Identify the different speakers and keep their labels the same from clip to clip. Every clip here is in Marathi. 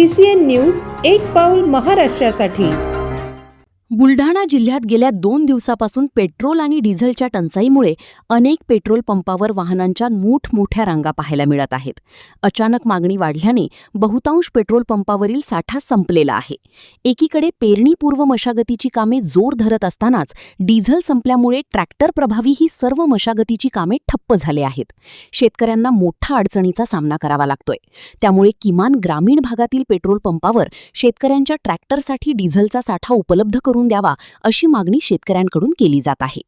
Speaker 1: CCN न्यूज एक पाऊल महाराष्ट्रासाठी।
Speaker 2: बुलढाणा जिल्ह्यात गेल्या 2 दिवसापासून पेट्रोल आणि डिझेलच्या टंचाईमुळे अनेक पेट्रोल पंपावर वाहनांच्या मोठमोठ्या रांगा पाहायला मिळत आहेत। अचानक मागणी वाढल्याने बहुतांश पेट्रोल पंपावरील साठा संपलेला आहे। एकीकडे पेरणीपूर्व मशागतीची कामे जोर धरत असतानाच डिझेल संपल्यामुळे ट्रॅक्टर प्रभावी ही सर्व मशागतीची कामे ठप्प झाले आहेत। शेतकऱ्यांना मोठा अडचणीचा सामना करावा लागतोय। त्यामुळे किमान ग्रामीण भागातील पेट्रोल पंपावर शेतकऱ्यांच्या ट्रॅक्टरसाठी डिझेलचा साठा उपलब्ध करून द्यावा अशी मागणी शेतकऱ्यांकडून केली जात आहे।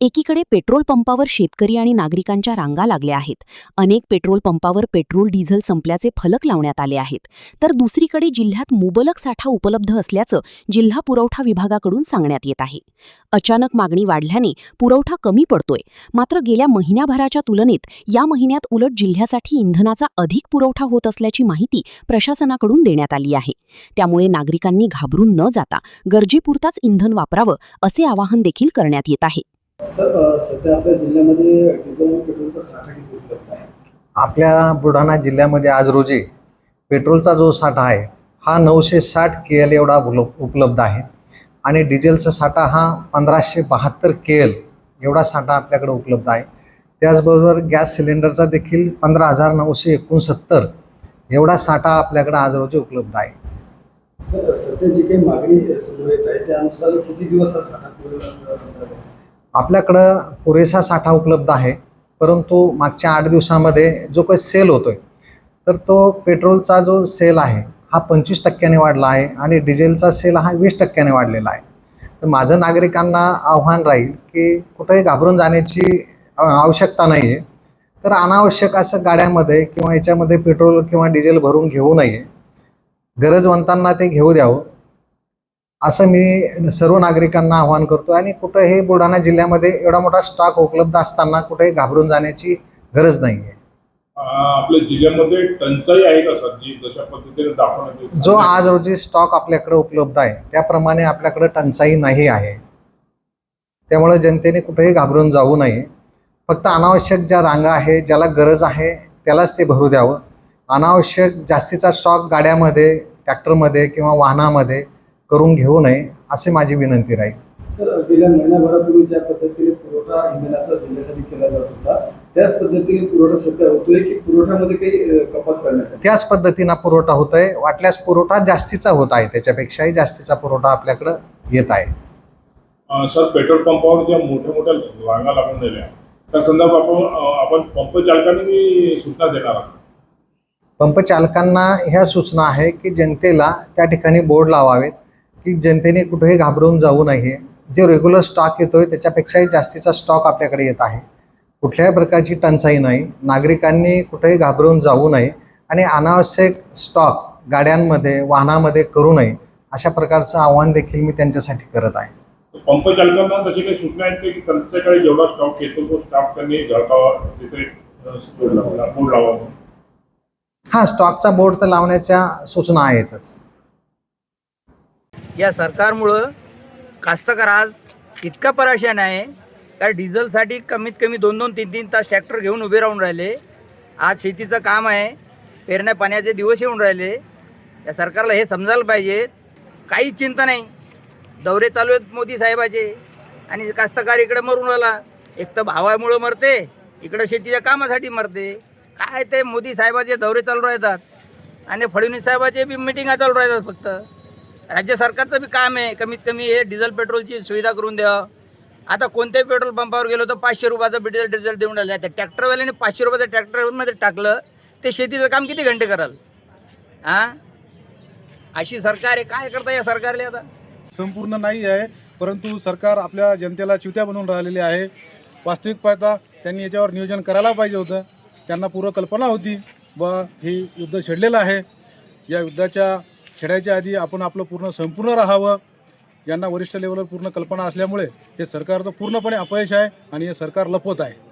Speaker 2: एकीकडे पेट्रोल पंपावर शेतकरी आणि नागरिकांच्या रांगा लागल्या आहेत। अनेक पेट्रोल पंपावर पेट्रोल डिझेल संपल्याचे फलक लावण्यात आले आहेत, तर दुसरीकडे जिल्ह्यात मुबलक साठा उपलब्ध असल्याचं जिल्हा पुरवठा विभागाकडून सांगण्यात येत आहे। अचानक मागणी वाढल्याने पुरवठा कमी पडतोय, मात्र गेल्या महिन्याभराच्या तुलनेत या महिन्यात उलट जिल्ह्यासाठी इंधनाचा अधिक पुरवठा होत असल्याची माहिती प्रशासनाकडून देण्यात आली आहे। त्यामुळे नागरिकांनी घाबरून न जाता गरजेपुरताच इंधन वापरावं असे आवाहन देखील करण्यात येत आहे।
Speaker 3: सर, सध्या आपल्या जिल्ह्यामध्ये डिझेल आणि पेट्रोलचा साठा किती उपलब्ध आहे?
Speaker 4: आपल्या बुलढाणा जिल्ह्यामध्ये आज रोजी पेट्रोलचा जो साठा आहे हा 960 KL एवढा उपलब्ध आहे आणि डिझेलचा साठा हा 1572 KL एवढा साठा आपल्याकडे उपलब्ध आहे। त्याचबरोबर गॅस सिलेंडरचा देखील 15,969 एवढा साठा आपल्याकडे आज रोजी उपलब्ध आहे।
Speaker 3: सर, सध्या जी काही मागणी समोर येत आहे त्यानुसार किती दिवस हा साठा पुरेल असं
Speaker 4: आपल्याकडं पुरेसा साठा उपलब्ध आहे, परंतु मागच्या 8 दिवसामध्ये जो काही सेल होतोय तर तो पेट्रोलचा जो सेल आहे हा 25% वाढला आहे आणि डिझेलचा सेल हा 20% वाढलेला आहे। तर माझं नागरिकांना आव्हान राहील की कुठेही घाबरून जाण्याची आवश्यकता नाही आहे। तर अनावश्यक असं गाड्यामध्ये किंवा याच्यामध्ये पेट्रोल किंवा डिझेल भरून घेऊ नये, गरजवंतांना ते घेऊ द्यावं असं मी सर्व नागरिकांना आवाहन करतो। आणि कुठेही बुलढाणा जिल्ह्यामध्ये एवढा मोठा स्टॉक उपलब्ध असताना कुठेही घाबरून जाण्याची गरज नाही आहे।
Speaker 5: आपल्या जिल्ह्यामध्ये टंचाई आहे का सर, जी जशा पद्धतीने दाखवण्यात
Speaker 4: जो आज रोजी स्टॉक आपल्याकडे उपलब्ध आहे त्याप्रमाणे आपल्याकडे टंचाई नाही आहे। त्यामुळे जनतेने कुठेही घाबरून जाऊ नये। फक्त अनावश्यक ज्या रांगा आहे, ज्याला गरज आहे त्यालाच ते भरू द्यावं। अनावश्यक जास्तीचा स्टॉक गाड्यामध्ये, ट्रॅक्टरमध्ये किंवा वाहनामध्ये करून घेऊ नये असे माझी विनंती राहील।
Speaker 3: सर, गेल्या महिनाभरापूर्वी ज्या पद्धतीने पुरवठा इंधनाचा जिल्ह्यासाठी केला जात होता त्याच पद्धतीने पुरवठा सध्या होतोय की पुरवठ्यामध्ये काही कपात करण्यात आली?
Speaker 4: त्याच पद्धतीनं पुरवठा होतोय, वाटल्यास पुरवठा जास्तीचा होत आहे, त्याच्यापेक्षाही जास्तीचा पुरवठा आपल्याकडे येत आहे।
Speaker 5: सर, पेट्रोल पंपावर ज्या मोठ्या मोठ्या रांगा लागून राहिल्या त्या संदर्भात आपण पंप चालकांनी सूचना देणार आहोत।
Speaker 4: पंप चालकांना ह्या सूचना आहे की जनतेला त्या ठिकाणी बोर्ड लावावेत की जनतेने कुठेही घाबरून जाऊ नये। जे रेग्युलर स्टॉक येतोय त्याच्यापेक्षाही जास्तीचा स्टॉक आपल्याकडे येत आहे। कुठल्याही प्रकारची टंचाई नाही। नागरिकांनी कुठेही घाबरून जाऊ नये आणि अनावश्यक स्टॉक गाड्यांमध्ये, वाहनामध्ये करू नये अशा प्रकारचं आव्हान देखील मी त्यांच्यासाठी करत आहे।
Speaker 5: पंप चालकांना तशी काही सूचना आहेत की त्यांच्याकडे जेवढा स्टॉक येतो तो स्टॉक त्यांनी झळकावा, तिथे बोर्ड लावावा?
Speaker 4: हां, स्टॉकचा बोर्ड तर लावण्याच्या सूचना आहेतच।
Speaker 6: या सरकारमुळं कास्तकार आज इतका परेशान आहे का डिझेलसाठी कमीत कमी 2-2, 3-3 तास ट्रॅक्टर घेऊन उभे राहून राहिले। आज शेतीचं काम आहे, पेरण्या पाण्याचे दिवस येऊन राहिले। या सरकारला हे समजायला पाहिजे, काही चिंता नाही। दौरे चालू आहेत मोदी साहेबाचे आणि कास्तकार इकडे मरून राहिला। एक तर भावामुळं मरते, इकडं शेतीच्या कामासाठी मरते। काय ते मोदी साहेबाचे दौरे चालू राहतात आणि फडणवीस साहेबाचे बी मिटिंगा चालू राहतात। फक्त राज्य सरकारचं बी काम आहे कमीत कमी हे डिझेल पेट्रोलची सुविधा करून द्यावं। आता कोणत्याही पेट्रोल पंपावर गेलो तर 500 रुपयाचं डिझेल देऊन राहिलं। त्या ट्रॅक्टरवाल्याने 500 रुपयाचं ट्रॅक्टरमध्ये टाकलं, ते शेतीचं काम किती घंटे कराल? अशी सरकार आहे, काय करता या सरकारले? आता
Speaker 7: संपूर्ण नाही आहे, परंतु सरकार आपल्या जनतेला चिवत्या बनवून राहिलेले आहे। वास्तविक पाहता त्यांनी याच्यावर नियोजन करायला पाहिजे होतं। त्यांना पूर्व कल्पना होती हे युद्ध छेडलेलं आहे, या युद्धाच्या छेडायच्या आधी आपण आपलं संपूर्ण राहावं। यांना वरिष्ठ लेवलवर पूर्ण कल्पना असल्यामुळे हे सरकारचं पूर्णपणे अपयश आहे आणि हे सरकार लपवत आहे।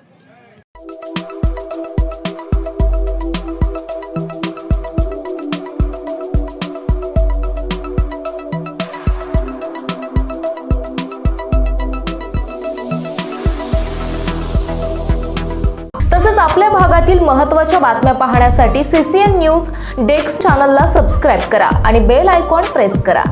Speaker 8: आपल्या भागातील महत्त्वाच्या बातम्या पाहण्यासाठी CCN न्यूज डेस्क चॅनलला सबस्क्राईब करा आणि बेल आयकॉन प्रेस करा.